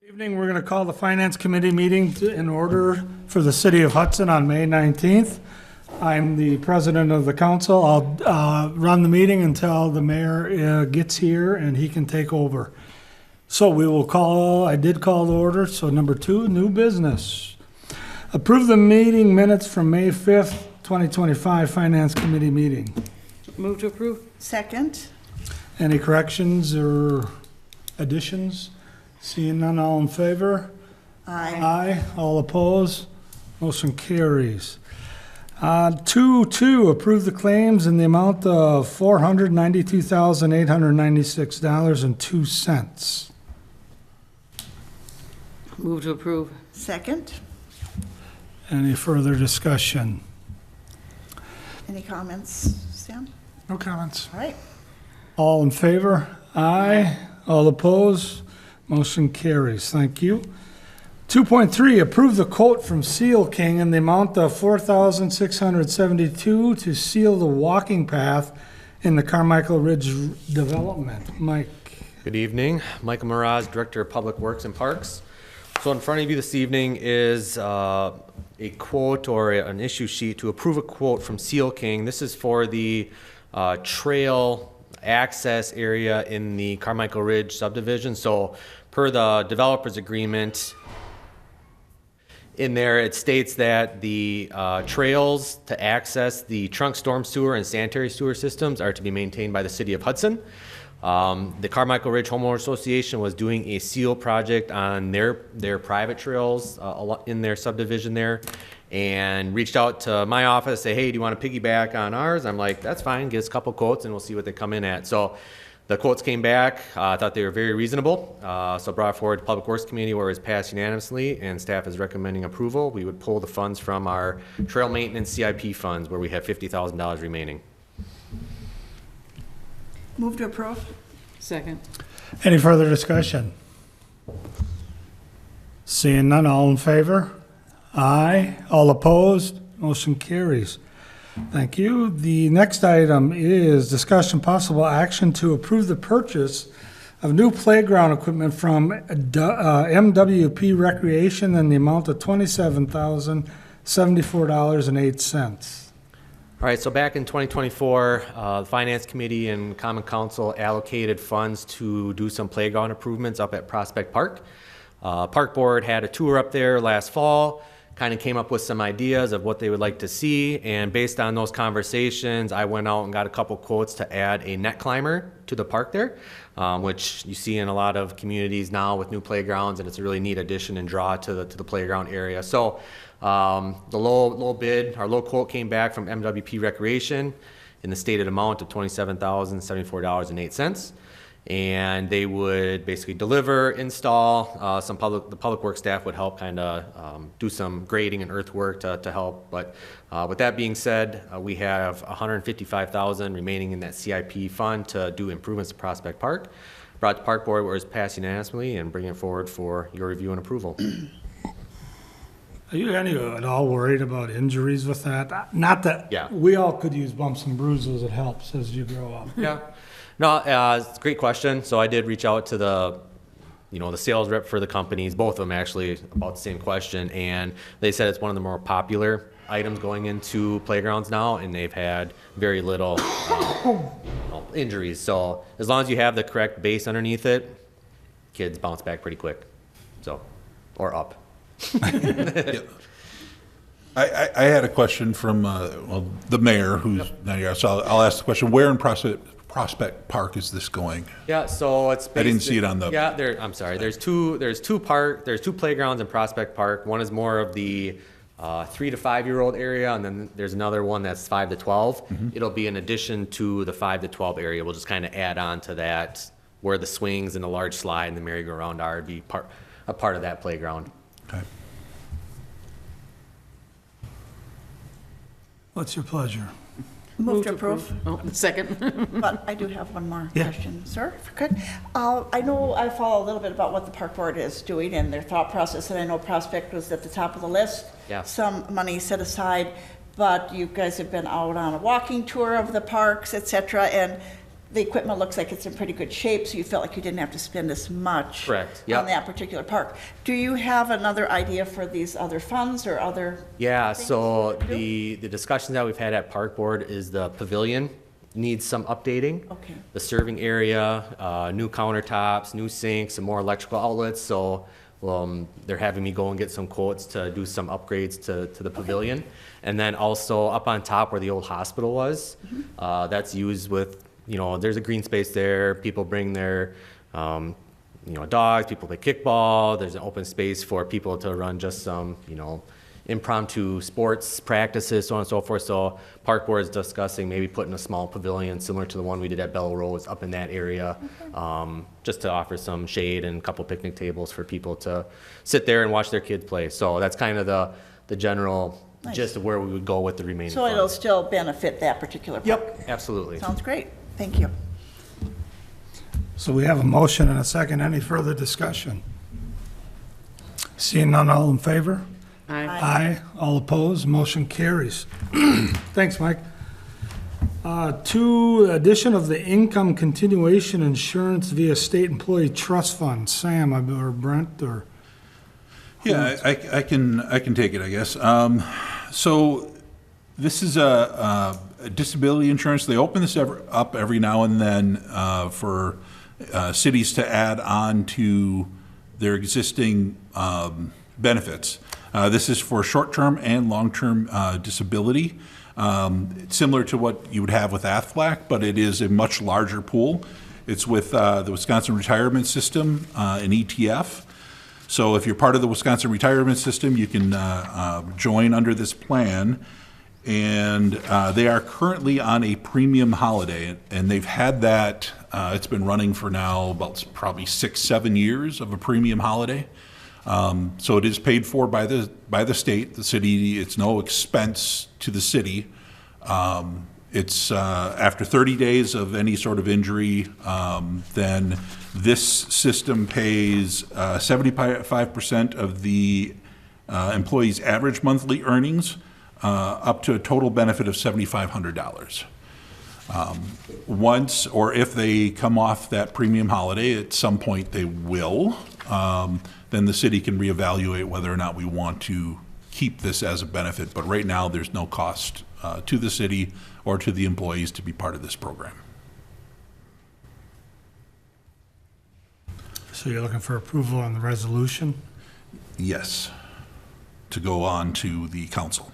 Evening, we're going to call the Finance Committee meeting in order for the City of Hudson on May 19th. I'm the president of the council. I'll run the meeting until the mayor gets here and he can take over. So I did call the order. So number 2, new business. Approve the meeting minutes from May 5th, 2025 Finance Committee meeting. Move to approve. Second. Any corrections or additions? Seeing none, all in favor? Aye. Aye. All opposed? Motion carries. 2.2, approve the claims in the amount of $492,896.02. Move to approve. Second. Any further discussion? Any comments, Sam? No comments. All right. All in favor? Aye. All opposed? Motion carries. Thank you. 2.3, approve the quote from Seal King in the amount of $4,672 to seal the walking path in the Carmichael Ridge development. Mike. Good evening. Michael Miraz, Director of Public Works and Parks. So in front of you this evening is a quote or an issue sheet to approve a quote from Seal King. This is for the trail access area in the Carmichael Ridge subdivision. So per the developer's agreement, in there it states that the trails to access the trunk storm sewer and sanitary sewer systems are to be maintained by the City of Hudson. The Carmichael Ridge Homeowner Association was doing a seal project on their private trails in their subdivision there, and reached out to my office, say, hey, do you want to piggyback on ours? I'm like, that's fine, get us a couple quotes and we'll see what they come in at. So the quotes came back. I thought they were very reasonable. So brought forward to Public Works Committee where it was passed unanimously, and staff is recommending approval. We would pull the funds from our trail maintenance CIP funds where we have $50,000 remaining. Move to approve. Second. Any further discussion? Seeing none, all in favor? Aye. All opposed? Motion carries. Thank you. The next item is discussion possible action to approve the purchase of new playground equipment from MWP Recreation in the amount of $27,074.08. All right, so back in 2024, the Finance Committee and Common Council allocated funds to do some playground improvements up at Prospect Park. Park Board had a tour up there last fall, kind of came up with some ideas of what they would like to see, and based on those conversations, I went out and got a couple quotes to add a net climber to the park there, which you see in a lot of communities now with new playgrounds, and it's a really neat addition and draw to the playground area. So the low bid, our low quote came back from MWP Recreation in the stated amount of $27,074.08. And they would basically deliver, install, the public works staff would help kind of do some grading and earthwork to help. But with that being said, we have $155,000 remaining in that CIP fund to do improvements to Prospect Park. Brought to Park Board where it was passed unanimously and bringing it forward for your review and approval. Are you at all worried about injuries with that? Not that we all could use bumps and bruises. It helps as you grow up. Yeah. No, it's a great question. So I did reach out to the sales rep for the companies, both of them actually, about the same question, and they said it's one of the more popular items going into playgrounds now, and they've had very little injuries. So as long as you have the correct base underneath it, kids bounce back pretty quick. So, or up. Yeah. I had a question from the mayor, who's not here. So I'll ask the question: where in Prospect Park is this going? Yeah, so it's I didn't see it on the. Yeah, I'm sorry. There's two playgrounds in Prospect Park. One is more of the 3 to 5 year old area, and then there's another one that's 5 to 12. Mm-hmm. It'll be in addition to the 5 to 12 area. We'll just kind of add on to that where the swings and the large slide and the merry-go-round are. It'd be a part of that playground. Okay. What's your pleasure? Move to approve. Oh, second. But I do have one more question, sir, if I could. I know I follow a little bit about what the Park Board is doing and their thought process, and I know Prospect was at the top of the list. Yeah. Some money set aside, but you guys have been out on a walking tour of the parks, et cetera, and the equipment looks like it's in pretty good shape, so you felt like you didn't have to spend as much Correct, yep. on that particular park. Do you have another idea for these other funds or other? Yeah, things so you would do? the discussions that we've had at Park Board is the pavilion needs some updating. Okay. The serving area, new countertops, new sinks, and more electrical outlets, so they're having me go and get some quotes to do some upgrades to the pavilion. And then also up on top where the old hospital was, that's used with, there's a green space there, people bring their, dogs, people play kickball, there's an open space for people to run just some, impromptu sports practices, so on and so forth. So Park Board is discussing maybe putting a small pavilion similar to the one we did at Bell Rose up in that area, just to offer some shade and a couple picnic tables for people to sit there and watch their kids play. So that's kind of the general gist of where we would go with the remaining So it'll funds. still benefit that particular park? Yep, absolutely. Sounds great. Thank you. So we have a motion and a second. Any further discussion? Seeing none, all in favor? Aye. Aye. All opposed, motion carries. Thanks, Mike. Addition of the income continuation insurance via state employee trust fund. Sam or Brent or? Yeah, I can take it, I guess. So this is a disability insurance. They open this up every now and then for cities to add on to their existing benefits. This is for short-term and long-term disability. It's similar to what you would have with AFLAC, but it is a much larger pool. It's with the Wisconsin Retirement System, an ETF. So if you're part of the Wisconsin Retirement System, you can join under this plan. And they are currently on a premium holiday, and they've had that, it's been running for now about probably 6-7 years of a premium holiday. So it is paid for by the state, the city. It's no expense to the city. It's after 30 days of any sort of injury, then this system pays 75% of the employee's average monthly earnings, up to a total benefit of $7,500. Once, or if they come off that premium holiday, at some point they will, then the city can reevaluate whether or not we want to keep this as a benefit. But right now, there's no cost to the city or to the employees to be part of this program. So you're looking for approval on the resolution? Yes, to go on to the council.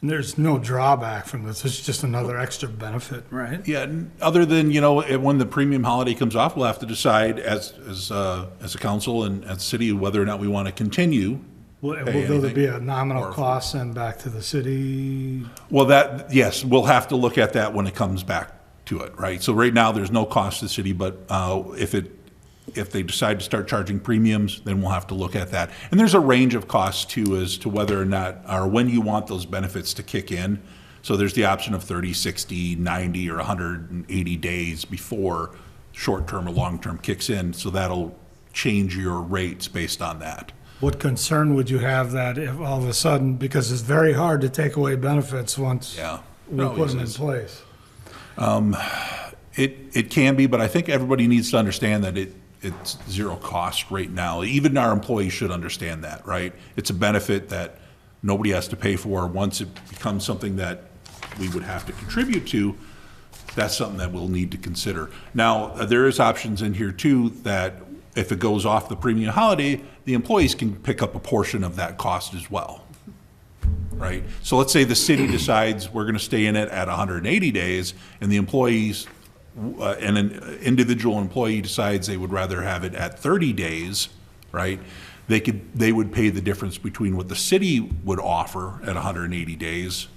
And there's no drawback from this. It's just another extra benefit, right? Yeah, other than, when the premium holiday comes off, we'll have to decide as a council and as a city whether or not we want to continue. Will pay there anything. be a nominal Or- cost sent back to the city? Well, yes, we'll have to look at that when it comes back to it, right? So right now, there's no cost to the city, but if they decide to start charging premiums, then we'll have to look at that. And there's a range of costs too, as to whether or not, or when you want those benefits to kick in. So there's the option of 30, 60, 90, or 180 days before short-term or long-term kicks in. So that'll change your rates based on that. What concern would you have that if all of a sudden, because it's very hard to take away benefits once Yeah. we It put them in always is. place? It can be, but I think everybody needs to understand that it's zero cost right now. Even our employees should understand that, right? It's a benefit that nobody has to pay for. Once it becomes something that we would have to contribute to, that's something that we'll need to consider. Now, there is options in here too, that if it goes off the premium holiday, the employees can pick up a portion of that cost as well, right? So let's say the city decides we're going to stay in it at 180 days, and the employees, and an individual employee decides they would rather have it at 30 days, right? They would pay the difference between what the city would offer at 180 days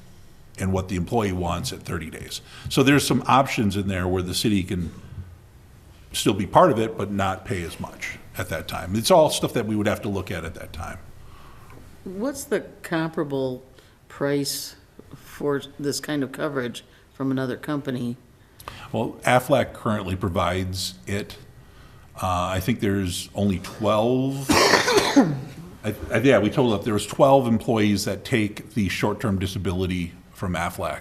and what the employee wants at 30 days. So there's some options in there where the city can still be part of it, but not pay as much at that time. It's all stuff that we would have to look at that time. What's the comparable price for this kind of coverage from another company? Well, AFLAC currently provides it. I think there's only 12. Yeah, we told up there was 12 employees that take the short-term disability from AFLAC.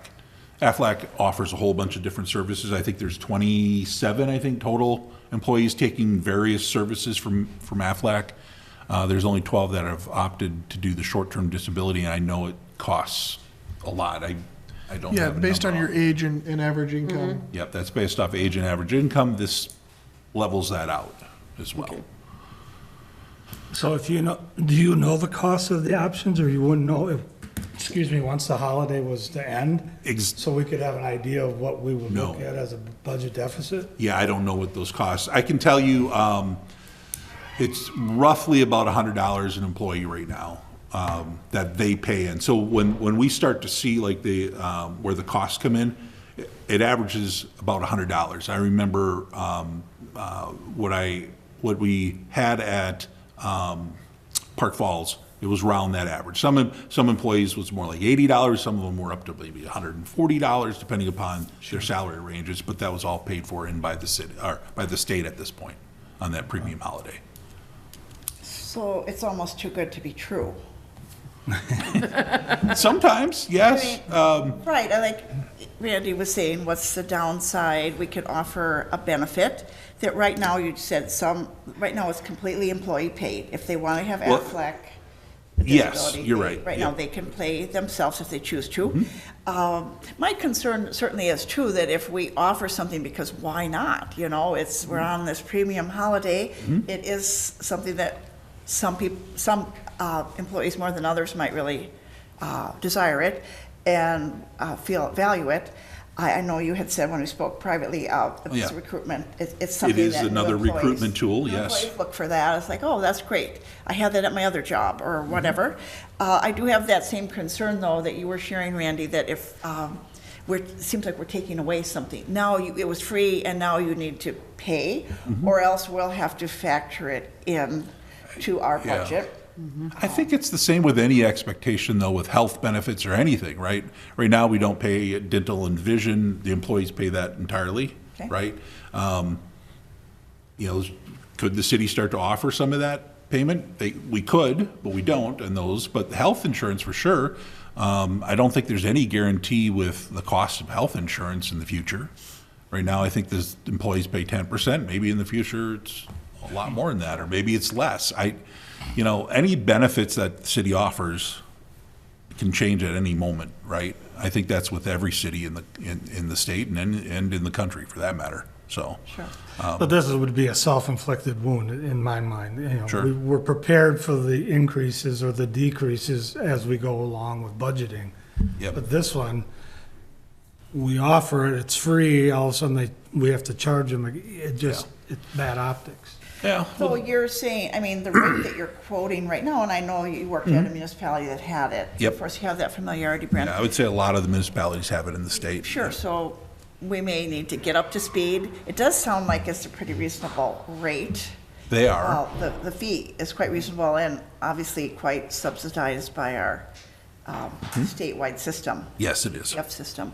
Aflac offers a whole bunch of different services. I think there's 27, I think, total employees taking various services from Aflac. There's only 12 that have opted to do the short-term disability, and I know it costs a lot. I don't Yeah, have a based on number your age and average income. Yep, that's based off age and average income. This levels that out as well. Okay. So if you know, do you know the cost of the options, or you wouldn't know if, excuse me, once the holiday was to end? So we could have an idea of what we would look No. at as a budget deficit? Yeah, I don't know what those costs. I can tell you, it's roughly about $100 an employee right now, that they pay in. So when we start to see like where the costs come in, it averages about $100. I remember, what we had at, Park Falls, it was around that average. Some employees was more like $80, some of them were up to maybe $140, depending upon their salary ranges, but that was all paid for in by the city, or by the state at this point, on that premium holiday. So it's almost too good to be true. Sometimes, yes. Right, I like Randy was saying, what's the downside? We could offer a benefit that right now, you said right now it's completely employee paid. If they want to have Well, Aflac. yes, disability you're paid, right, Right yeah. now, they can pay themselves if they choose to. My concern certainly is too, that if we offer something, because why not? You know, we're on this premium holiday. It is something that some employees more than others might really desire it and value it. I know you had said when we spoke privately, it's yeah. recruitment. It's It something is that new another employees- recruitment tool, new yes. employees look for that. It's like, oh, that's great. I had that at my other job or whatever. I do have that same concern though that you were sharing, Randy, that if it seems like we're taking away something. Now it was free and now you need to pay, or else we'll have to factor it in to our Yeah. budget. I think it's the same with any expectation, though, with health benefits or anything, right? Right now, we don't pay dental and vision. The employees pay that entirely, Okay. right? Could the city start to offer some of that payment? We could, but we don't, and those. But health insurance, for sure. I don't think there's any guarantee with the cost of health insurance in the future. Right now, I think the employees pay 10%. Maybe in the future, it's a lot more than that, or maybe it's less. Any benefits that the city offers can change at any moment, right? I think that's with every city in the state and in the country, for that matter. So, Sure. But this would be a self-inflicted wound in my mind. Sure. We're prepared for the increases or the decreases as we go along with budgeting. Yep. But this one, we offer it, it's free, all of a sudden we have to charge them. It's bad optics. yeah. So you're saying, the rate that you're quoting right now, and I know you worked at a municipality that had it. Yep. Of course, you have that familiarity, Brent. I would say a lot of the municipalities have it in the state. Sure, so we may need to get up to speed. It does sound like it's a pretty reasonable rate. They are. The fee is quite reasonable and obviously quite subsidized by our statewide system, Yes, it is. F system.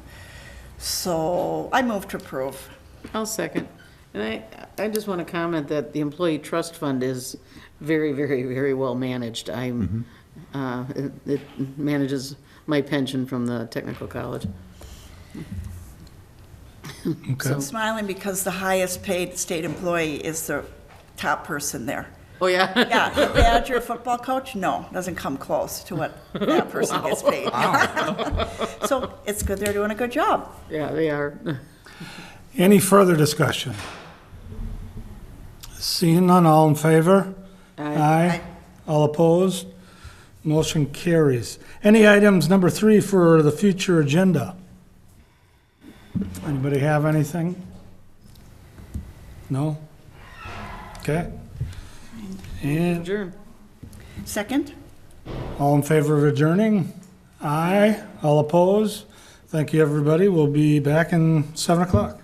So I move to approve. I'll second. And I just want to comment that the employee trust fund is very, very, very well managed. It manages my pension from the technical college. Okay. I'm smiling because the highest paid state employee is the top person there. Oh, yeah? Yeah, the Badger football coach, no, doesn't come close to what that person gets paid. So it's good, they're doing a good job. Yeah, they are. Any further discussion? Seeing none, all in favor? Aye. All opposed? Motion carries. Any items, number 3, for the future agenda? Anybody have anything? No? Okay. And Adjourn. Second? all in favor of adjourning? Aye. All opposed? Thank you, everybody. We'll be back in 7 o'clock.